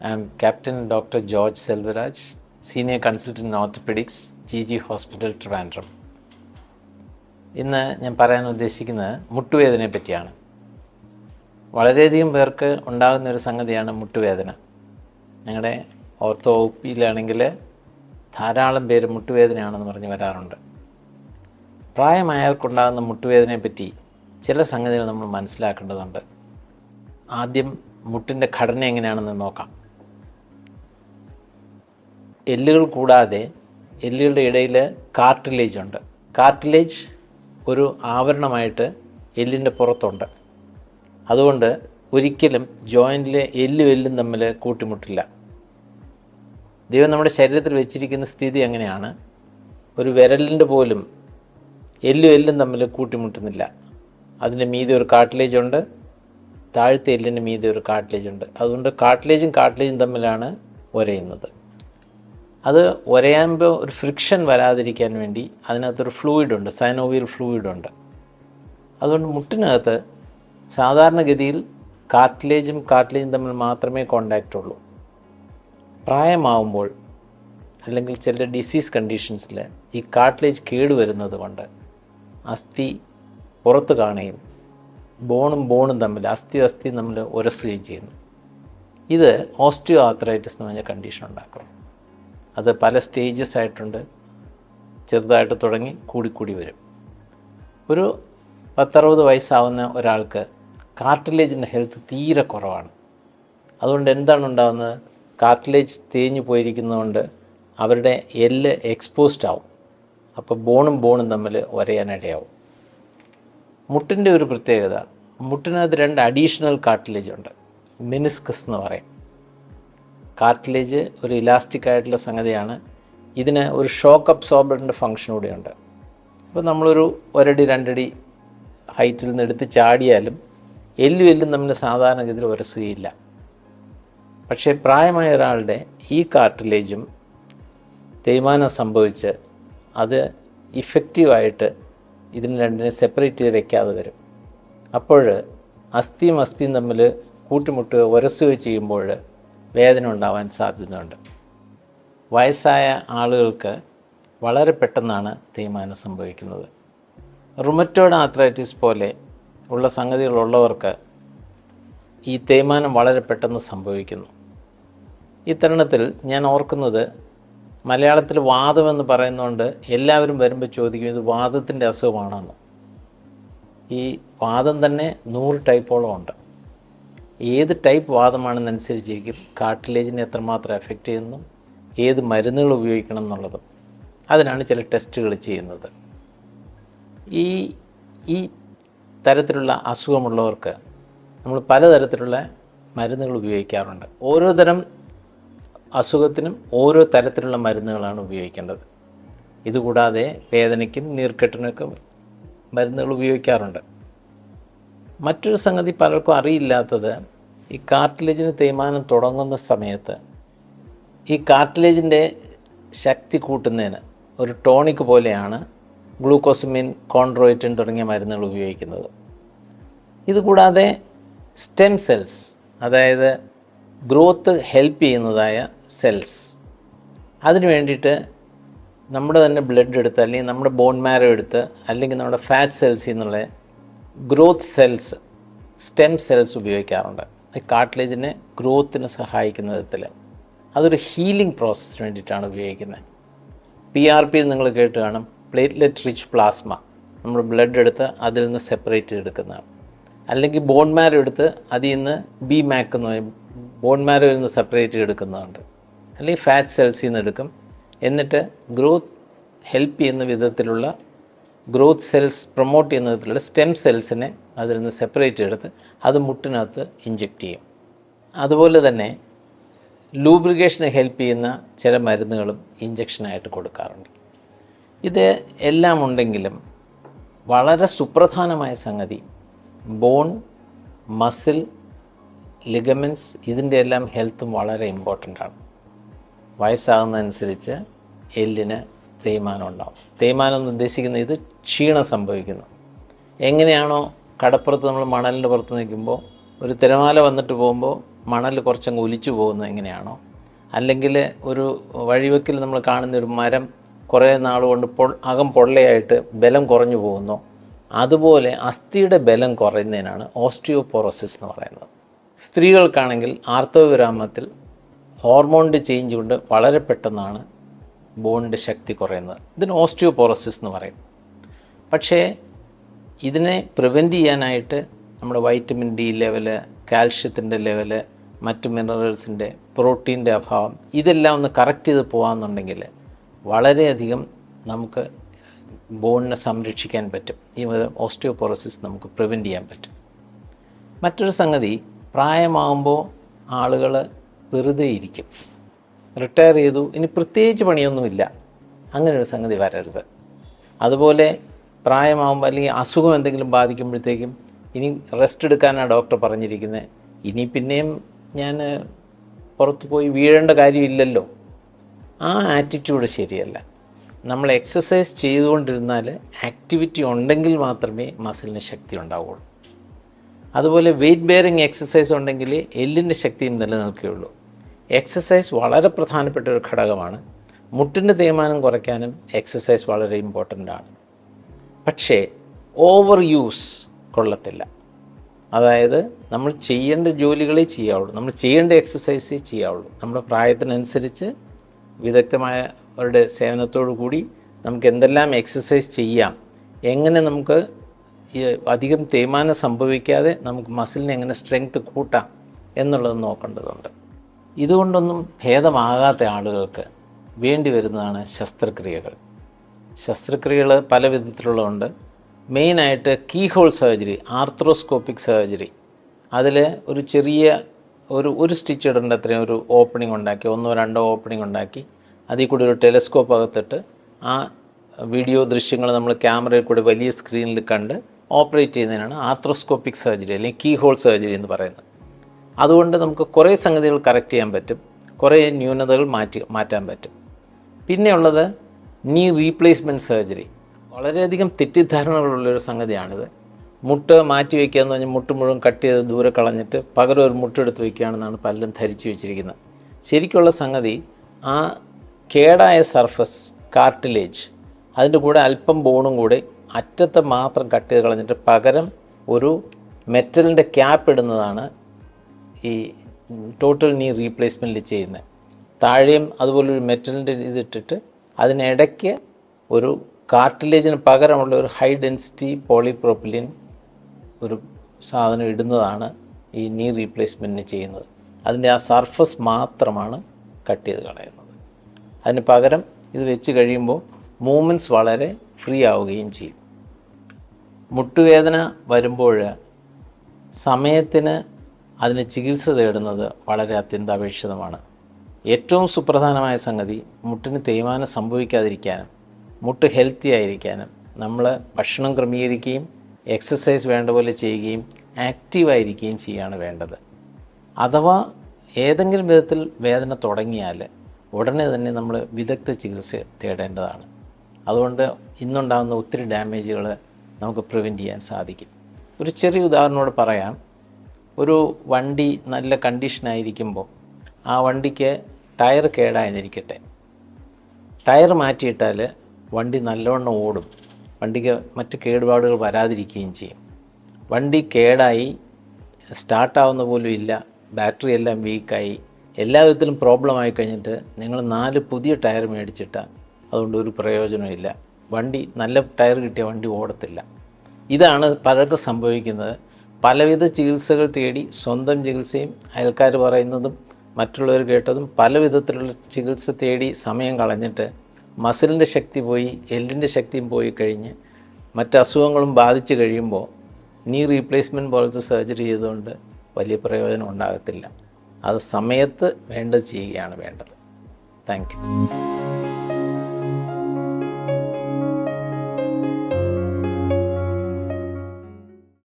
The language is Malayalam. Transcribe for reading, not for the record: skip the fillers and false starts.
I am Captain Dr. George Selvaraj, Senior Consultant in Orthopedics, GG Hospital, Trivandrum. ഇന്ന് ഞാൻ പറയാൻ ഉദ്ദേശിക്കുന്നത് മുട്ടുവേദനയെ പറ്റിയാണ്. വളരെയധികം പേർക്ക് ഉണ്ടാകുന്ന ഒരു സംഗതിയാണ് മുട്ടുവേദന. ഞങ്ങളുടെ ഓർത്തോ ഒപിയിലാണെങ്കിൽ ധാരാളം പേര് മുട്ടുവേദനയാണെന്ന് പറഞ്ഞ് വരാറുണ്ട്. പ്രായമായവർക്കുണ്ടാകുന്ന മുട്ടുവേദനയെ പറ്റി ചില സംഗതികൾ നമ്മൾ മനസ്സിലാക്കേണ്ടതുണ്ട്. ആദ്യം മുട്ടിൻ്റെ ഘടന എങ്ങനെയാണെന്ന് നോക്കാം. എല്ലുകൾ കൂടാതെ എല്ലുകളുടെ ഇടയിൽ കാർട്ടിലേജ് ഉണ്ട്. കാർട്ടിലേജ് ഒരു ആവരണമായിട്ട് എല്ലിൻ്റെ പുറത്തുണ്ട്. അതുകൊണ്ട് ഒരിക്കലും ജോയിൻറ്റിലെ എല്ലും തമ്മിൽ കൂട്ടിമുട്ടില്ല. ദൈവം നമ്മുടെ ശരീരത്തിൽ വെച്ചിരിക്കുന്ന സ്ഥിതി അങ്ങനെയാണ്. ഒരു വിരലിൻ്റെ പോലും എല്ലും തമ്മിൽ കൂട്ടിമുട്ടുന്നില്ല. അതിൻ്റെ മീതെ ഒരു കാർട്ടിലേജ് ഉണ്ട്, താഴത്തെ എല്ലിൻ്റെ മീതെ ഒരു കാർട്ടിലേജ് ഉണ്ട്. അതുകൊണ്ട് കാർട്ടിലേജും തമ്മിലാണ് ഉരയുന്നത്. അത് ഉരയാകുമ്പോൾ ഒരു ഫ്രിക്ഷൻ വരാതിരിക്കാൻ വേണ്ടി അതിനകത്തൊരു ഫ്ലൂയിഡുണ്ട്, സൈനോവിയൽ ഫ്ലൂയിഡുണ്ട്. അതുകൊണ്ട് മുട്ടിനകത്ത് സാധാരണഗതിയിൽ കാർട്ടിലേജും തമ്മിൽ മാത്രമേ കോണ്ടാക്റ്റ് ഉള്ളൂ. പ്രായമാവുമ്പോൾ അല്ലെങ്കിൽ ചില ഡിസീസ് കണ്ടീഷൻസിൽ ഈ കാർട്ടിലേജ് കേടുവരുന്നത് കൊണ്ട് അസ്ഥി പുറത്ത് കാണുകയും ബോണും തമ്മിൽ അസ്ഥിയും തമ്മിൽ ഉരസുകയും ചെയ്യുന്നു. ഇത് ഓസ്റ്റിയോ ആർത്രൈറ്റിസ് എന്ന് പറഞ്ഞ കണ്ടീഷൻ ഉണ്ടാക്കും. അത് പല സ്റ്റേജസ് ആയിട്ടുണ്ട്. ചെറുതായിട്ട് തുടങ്ങി കൂടിക്കൂടി വരും. ഒരു 10-60 വയസ്സാവുന്ന ഒരാൾക്ക് കാർട്ടിലേജിൻ്റെ ഹെൽത്ത് തീരെ കുറവാണ്. അതുകൊണ്ട് എന്താണ് ഉണ്ടാകുന്നത്? കാർട്ടിലേജ് തേഞ്ഞു പോയിരിക്കുന്നതുകൊണ്ട് അവരുടെ എല്ല് എക്സ്പോസ്ഡ് ആവും. അപ്പോൾ ബോണും തമ്മിൽ ഉരയാനിടയാവും. മുട്ടിൻ്റെ ഒരു പ്രത്യേകത, മുട്ടിനകത്ത് 2 അഡീഷണൽ കാർട്ടിലേജ് ഉണ്ട്. മെനിസ്കസ് എന്ന് പറയും. കാർട്ടിലേജ് ഒരു ഇലാസ്റ്റിക് ആയിട്ടുള്ള സംഗതിയാണ്. ഇതിന് ഒരു ഷോക്ക് അബ്സോർബറിൻ്റെ ഫങ്ഷൻ കൂടിയുണ്ട്. അപ്പോൾ നമ്മളൊരു 1 അടി 2 അടി ഹൈറ്റിൽ നിന്ന് എടുത്ത് ചാടിയാലും എല്ലും തമ്മിൽ സാധാരണഗതിയിൽ ഉരസുകയില്ല. പക്ഷേ പ്രായമായ ഒരാളുടെ ഈ കാർട്ടിലേജും തേയ്മാനം സംഭവിച്ച് അത് ഇഫക്റ്റീവായിട്ട് ഇതിന് രണ്ടിനെ സെപ്പറേറ്റ് ചെയ്ത് വെക്കാതെ വരും. അപ്പോൾ അസ്ഥിയും തമ്മിൽ കൂട്ടിമുട്ടുകയോ ഉരസുകയോ ചെയ്യുമ്പോൾ വേദന ഉണ്ടാവാൻ സാധ്യതയുണ്ട്. വയസ്സായ ആളുകൾക്ക് വളരെ പെട്ടെന്നാണ് തേയ്മാനം സംഭവിക്കുന്നത്. റുമറ്റോയ്ഡ് ആർത്രൈറ്റിസ് പോലെ ഉള്ള സംഗതികളുള്ളവർക്ക് ഈ തേയ്മാനം വളരെ പെട്ടെന്ന് സംഭവിക്കുന്നു. ഈ തരുണത്തിൽ ഞാൻ ഓർക്കുന്നത്, മലയാളത്തിൽ വാദമെന്ന് പറയുന്നതുകൊണ്ട് എല്ലാവരും വരുമ്പോൾ ചോദിക്കും ഇത് വാദത്തിൻ്റെ അസുഖമാണെന്ന്. ഈ വാദം തന്നെ 100 ടൈപ്പോളം ഉണ്ട്. ഏത് ടൈപ്പ് വാദമാണെന്നനുസരിച്ചിരിക്കും കാർട്ടിലേജിനെ എത്രമാത്രം എഫക്റ്റ് ചെയ്യുന്നു, ഏത് മരുന്നുകൾ ഉപയോഗിക്കണം എന്നുള്ളതും. അതിനാണ് ചില ടെസ്റ്റുകൾ ചെയ്യുന്നത്. ഈ തരത്തിലുള്ള അസുഖമുള്ളവർക്ക് നമ്മൾ പലതരത്തിലുള്ള മരുന്നുകൾ ഉപയോഗിക്കാറുണ്ട്. ഓരോ തരം അസുഖത്തിനും ഓരോ തരത്തിലുള്ള മരുന്നുകളാണ് ഉപയോഗിക്കേണ്ടത്. ഇതുകൂടാതെ വേദനയ്ക്കും നീർക്കെട്ടിനൊക്കെ മരുന്നുകൾ ഉപയോഗിക്കാറുണ്ട്. മറ്റൊരു സംഗതി പലർക്കും അറിയില്ലാത്തത്, ഈ കാർട്ടിലേജിന് തേയ്മാനം തുടങ്ങുന്ന സമയത്ത് ഈ കാർട്ടിലേജിൻ്റെ ശക്തി കൂട്ടുന്നതിന് ഒരു ടോണിക് പോലെയാണ് ഗ്ലൂക്കോസമിൻ, കോൺഡ്രോയിറ്റിൻ തുടങ്ങിയ മരുന്നുകൾ ഉപയോഗിക്കുന്നത്. ഇതുകൂടാതെ സ്റ്റെം സെൽസ്, അതായത് ഗ്രോത്ത് ഹെൽപ്പ് ചെയ്യുന്നതായ സെൽസ്, അതിന് വേണ്ടിയിട്ട് നമ്മുടെ തന്നെ ബ്ലഡ് എടുത്ത് അല്ലെങ്കിൽ നമ്മുടെ ബോൺ മാരോ എടുത്ത് അല്ലെങ്കിൽ നമ്മുടെ ഫാറ്റ് സെൽസിൽ നിന്നുള്ള ഗ്രോത്ത് സെൽസ്, സ്റ്റെം സെൽസ് ഉപയോഗിക്കാറുണ്ട്. കാർട്ടിലേജിനെ ഗ്രോത്തിന് സഹായിക്കുന്ന വിധത്തിൽ. അതൊരു ഹീലിംഗ് പ്രോസസ്സിന് വേണ്ടിയിട്ടാണ് ഉപയോഗിക്കുന്നത്. PRP നിങ്ങൾ കേട്ട് കാണും, പ്ലേറ്റ്ലെറ്റ് റിച്ച് പ്ലാസ്മ. നമ്മൾ ബ്ലഡ് എടുത്ത് അതിൽ നിന്ന് സെപ്പറേറ്റ് ചെയ്തെടുക്കുന്നതാണ്. അല്ലെങ്കിൽ ബോൺ മാരോ എടുത്ത് അതിൽ നിന്ന് BMAC എന്ന് പറയും, ബോൺ മാരോയിൽ നിന്ന് സെപ്പറേറ്റ് ചെയ്തെടുക്കുന്നതുണ്ട്. അല്ലെങ്കിൽ ഫാറ്റ് സെൽസിൽ നിന്ന് എടുക്കും. എന്നിട്ട് ഗ്രോത്ത് ഹെൽപ്പ് ചെയ്യുന്ന വിധത്തിലുള്ള ഗ്രോത്ത് സെൽസ് പ്രൊമോട്ട് ചെയ്യുന്ന വിധത്തിലുള്ള സ്റ്റെം സെൽസിനെ അതിൽ നിന്ന് സെപ്പറേറ്റ് ചെയ്തെടുത്ത് അത് മുട്ടിനകത്ത് ഇഞ്ചെക്റ്റ് ചെയ്യും. അതുപോലെ തന്നെ ലൂബ്രിക്കേഷന് ഹെൽപ്പ് ചെയ്യുന്ന ചില മരുന്നുകളും ഇഞ്ചക്ഷനായിട്ട് കൊടുക്കാറുണ്ട്. ഇത് എല്ലാം ഉണ്ടെങ്കിലും വളരെ സുപ്രധാനമായ സംഗതി ബോൺ, മസിൽ, ലിഗമെൻറ്റ്സ്, ഇതിൻ്റെ എല്ലാം ഹെൽത്തും വളരെ ഇമ്പോർട്ടൻ്റാണ്. വയസ്സാകുന്നതനുസരിച്ച് എല്ലിന് തേയ്മാനം ഉണ്ടാവും. തേയ്മാനം എന്ന് ഉദ്ദേശിക്കുന്നത് ഇത് ക്ഷീണം സംഭവിക്കുന്നു. എങ്ങനെയാണോ കടപ്പുറത്ത് നമ്മൾ മണലിൻ്റെ പുറത്ത് നിൽക്കുമ്പോൾ ഒരു തിരമാല വന്നിട്ട് പോകുമ്പോൾ മണൽ കുറച്ചങ്ങ് ഒലിച്ചു പോകുന്നത് എങ്ങനെയാണോ, അല്ലെങ്കിൽ ഒരു വഴിവെക്കിൽ നമ്മൾ കാണുന്ന ഒരു മരം കുറേ നാൾ കൊണ്ട് അകം പൊള്ളയായിട്ട് ബലം കുറഞ്ഞു പോകുന്നു, അതുപോലെ അസ്ഥിയുടെ ബലം കുറയുന്നതിനാണ് ഓസ്റ്റിയോപോറോസിസ് എന്ന് പറയുന്നത്. സ്ത്രീകൾക്കാണെങ്കിൽ ആർത്തവവിരാമത്തിൽ ഹോർമോണിൻ്റെ ചേഞ്ച് കൊണ്ട് വളരെ പെട്ടെന്നാണ് ബോണിൻ്റെ ശക്തി കുറയുന്നത്. ഇതിന് ഓസ്റ്റിയോപോറോസിസ് എന്ന് പറയും. പക്ഷേ ഇതിനെ പ്രിവെൻറ്റ് ചെയ്യാനായിട്ട് നമ്മുടെ വൈറ്റമിൻ ഡി ലെവല്, കാൽഷ്യത്തിൻ്റെ ലെവല്, മറ്റു മിനറൽസിൻ്റെ, പ്രോട്ടീൻ്റെ അഭാവം, ഇതെല്ലാം ഒന്ന് കറക്റ്റ് ചെയ്ത് പോകാമെന്നുണ്ടെങ്കിൽ വളരെയധികം നമുക്ക് ബോണിനെ സംരക്ഷിക്കാൻ പറ്റും. ഈ ഓസ്റ്റിയോപോറോസിസ് നമുക്ക് പ്രിവെൻറ്റ് ചെയ്യാൻ പറ്റും. മറ്റൊരു സംഗതി, പ്രായമാകുമ്പോൾ ആളുകൾ വെറുതെ ഇരിക്കും, റിട്ടയർ ചെയ്തു, ഇനി പ്രത്യേകിച്ച് പണിയൊന്നുമില്ല, അങ്ങനെ ഒരു സംഗതി വരരുത്. അതുപോലെ പ്രായമാകുമ്പോൾ അല്ലെങ്കിൽ അസുഖം എന്തെങ്കിലും ബാധിക്കുമ്പോഴത്തേക്കും ഇനി റെസ്റ്റ് എടുക്കാനാണ് ഡോക്ടർ പറഞ്ഞിരിക്കുന്നത്, ഇനി പിന്നെയും ഞാൻ പുറത്ത് പോയി വീഴേണ്ട കാര്യമില്ലല്ലോ, ആ ആറ്റിറ്റ്യൂഡ് ശരിയല്ല. നമ്മൾ എക്സസൈസ് ചെയ്തുകൊണ്ടിരുന്നാൽ ആക്ടിവിറ്റി ഉണ്ടെങ്കിൽ മാത്രമേ മസിലിന് ശക്തി ഉണ്ടാവുകയുള്ളൂ. അതുപോലെ വെയ്റ്റ് ബെയറിങ് എക്സസൈസ് ഉണ്ടെങ്കിൽ എല്ലിൻ്റെ ശക്തിയും നിലനിൽക്കുകയുള്ളൂ. എക്സസൈസ് വളരെ പ്രധാനപ്പെട്ട ഒരു ഘടകമാണ്. മുട്ടിൻ്റെ തേയ്മാനം കുറയ്ക്കാനും എക്സസൈസ് വളരെ ഇമ്പോർട്ടൻ്റ് ആണ്. പക്ഷേ ഓവർ യൂസ് കൊള്ളത്തില്ല. അതായത് നമ്മൾ ചെയ്യേണ്ട ജോലികളെ ചെയ്യാവുള്ളൂ, നമ്മൾ ചെയ്യേണ്ട എക്സസൈസേ ചെയ്യാവുള്ളൂ. നമ്മുടെ പ്രായത്തിനനുസരിച്ച് വിദഗ്ധമായവരുടെ സേവനത്തോടു കൂടി നമുക്ക് എന്തെല്ലാം എക്സസൈസ് ചെയ്യാം, എങ്ങനെ നമുക്ക് അധികം തേയ്മാനം സംഭവിക്കാതെ നമുക്ക് മസിലിനെ എങ്ങനെ സ്ട്രെങ്ത് കൂട്ടാം എന്നുള്ളത് നോക്കേണ്ടതുണ്ട്. ഇതുകൊണ്ടൊന്നും ഭേദമാകാത്ത ആളുകൾക്ക് വേണ്ടി വരുന്നതാണ് ശസ്ത്രക്രിയകൾ. ശസ്ത്രക്രിയകൾ പല വിധത്തിലുള്ളതുണ്ട്. മെയിനായിട്ട് key hole surgery, arthroscopic surgery. അതിൽ ഒരു ചെറിയ ഒരു സ്റ്റിച്ച് ഇടേണ്ട അത്രയും ഒരു ഓപ്പണിംഗ് ഉണ്ടാക്കി, 1-2 ഓപ്പണിംഗ് ഉണ്ടാക്കി, അതിൽ കൂടി ഒരു ടെലസ്കോപ്പ് അകത്തിട്ട് ആ വീഡിയോ ദൃശ്യങ്ങൾ നമ്മൾ ക്യാമറയിൽ കൂടി വലിയ സ്ക്രീനിൽ കണ്ട് ഓപ്പറേറ്റ് ചെയ്യുന്നതിനാണ് ആർത്രോസ്കോപ്പിക് സർജറി അല്ലെങ്കിൽ കീ ഹോൾ സർജറി എന്ന് പറയുന്നത്. അതുകൊണ്ട് നമുക്ക് കുറേ സംഗതികൾ കറക്റ്റ് ചെയ്യാൻ പറ്റും, കുറേ ന്യൂനതകൾ മാറ്റാൻ പറ്റും. പിന്നെയുള്ളത് നീ റീപ്ലേസ്മെൻറ്റ് സർജറി. വളരെയധികം തെറ്റിദ്ധാരണകളുള്ളൊരു സംഗതിയാണിത്. മുട്ട് മാറ്റി വയ്ക്കുക എന്ന് പറഞ്ഞാൽ മുട്ട് മുഴുവൻ കട്ട് ചെയ്ത് ദൂരെ കളഞ്ഞിട്ട് പകരം ഒരു മുട്ടെടുത്ത് വയ്ക്കുകയാണെന്നാണ് പലരും ധരിച്ചു വെച്ചിരിക്കുന്നത്. ശരിക്കുള്ള സംഗതി, ആ കേടായ സർഫസ് കാർട്ടിലേജ്, അതിൻ്റെ കൂടെ അല്പം ബോണും കൂടെ അറ്റത്തെ മാത്രം കട്ട് ചെയ്ത് കളഞ്ഞിട്ട് പകരം ഒരു മെറ്റലിൻ്റെ ക്യാപ്പ് ഇടുന്നതാണ് ഈ ടോട്ടൽ നീ റീപ്ലേസ്മെൻറ്റിൽ ചെയ്യുന്നത്. താഴെയും അതുപോലൊരു മെറ്റലിൻ്റെ ഇതിട്ടിട്ട് അതിനിടയ്ക്ക് ഒരു കാർട്ടിലേജിന് പകരമുള്ള ഒരു ഹൈ ഡെൻസിറ്റി പോളിപ്രോപ്പിലിൻ ഒരു സാധനം ഇടുന്നതാണ് ഈ നീ റീപ്ലേസ്മെൻറ്റിന് ചെയ്യുന്നത്. അതിൻ്റെ ആ സർഫസ് മാത്രമാണ് കട്ട് ചെയ്ത് കളയുന്നത്. അതിന് പകരം ഇത് വെച്ച് കഴിയുമ്പോൾ മൂവ്മെൻറ്റ്സ് വളരെ ഫ്രീ ആവുകയും ചെയ്യും. മുട്ടുവേദന വരുമ്പോൾ സമയത്തിന് അതിന് ചികിത്സ തേടുന്നത് വളരെ അത്യന്താപേക്ഷിതമാണ്. ഏറ്റവും സുപ്രധാനമായ സംഗതി, മുട്ടിന് തേയ്മാനം സംഭവിക്കാതിരിക്കാനും മുട്ട് ഹെൽത്തി ആയിരിക്കാനും നമ്മൾ ഭക്ഷണം ക്രമീകരിക്കുകയും എക്സസൈസ് വേണ്ട പോലെ ചെയ്യുകയും ആക്റ്റീവായിരിക്കുകയും ചെയ്യുകയാണ് വേണ്ടത്. അഥവാ ഏതെങ്കിലും വിധത്തിൽ വേദന തുടങ്ങിയാൽ ഉടനെ തന്നെ നമ്മൾ വിദഗ്ധ ചികിത്സ തേടേണ്ടതാണ്. അതുകൊണ്ട് ഇന്നുണ്ടാകുന്ന ഒത്തിരി ഡാമേജുകൾ നമുക്ക് പ്രിവെൻറ്റ് ചെയ്യാൻ സാധിക്കും. ഒരു ചെറിയ ഉദാഹരണത്തോട് പറയാം. ഒരു വണ്ടി നല്ല കണ്ടീഷനായിരിക്കുമ്പോൾ ആ വണ്ടിക്ക് ടയർ കേടായെന്നിരിക്കട്ടെ, ടയർ മാറ്റിയിട്ടാൽ വണ്ടി നല്ലവണ്ണം ഓടും, വണ്ടിക്ക് മറ്റ് കേടുപാടുകൾ വരാതിരിക്കുകയും ചെയ്യും. വണ്ടി കേടായി സ്റ്റാർട്ടാവുന്ന പോലും ഇല്ല, ബാറ്ററി എല്ലാം വീക്കായി, എല്ലാ വിധത്തിലും പ്രോബ്ലം ആയി കഴിഞ്ഞിട്ട് നിങ്ങൾ 4 പുതിയ ടയർ മേടിച്ചിട്ടാൽ അതുകൊണ്ട് ഒരു പ്രയോജനമില്ല. വണ്ടി നല്ല ടയർ കിട്ടിയ വണ്ടി ഓടത്തില്ല. ഇതാണ് പലർക്കും സംഭവിക്കുന്നത്. പലവിധ ചികിത്സകൾ തേടി സ്വന്തം ചികിത്സയും അയൽക്കാർ പറയുന്നതും മറ്റുള്ളവർ കേട്ടതും പല വിധത്തിലുള്ള ചികിത്സ തേടി സമയം കളഞ്ഞിട്ട് മസിലിൻ്റെ ശക്തി പോയി, എല്ലിൻ്റെ ശക്തിയും പോയി കഴിഞ്ഞ് മറ്റ് അസുഖങ്ങളും ബാധിച്ചു കഴിയുമ്പോൾ നീ റീപ്ലേസ്മെൻറ്റ് പോലത്തെ സർജറി ചെയ്തുകൊണ്ട് വലിയ പ്രയോജനം ഉണ്ടാകത്തില്ല. അത് സമയത്ത് വേണ്ടത് ചെയ്യുകയാണ് വേണ്ടത്. Thank you.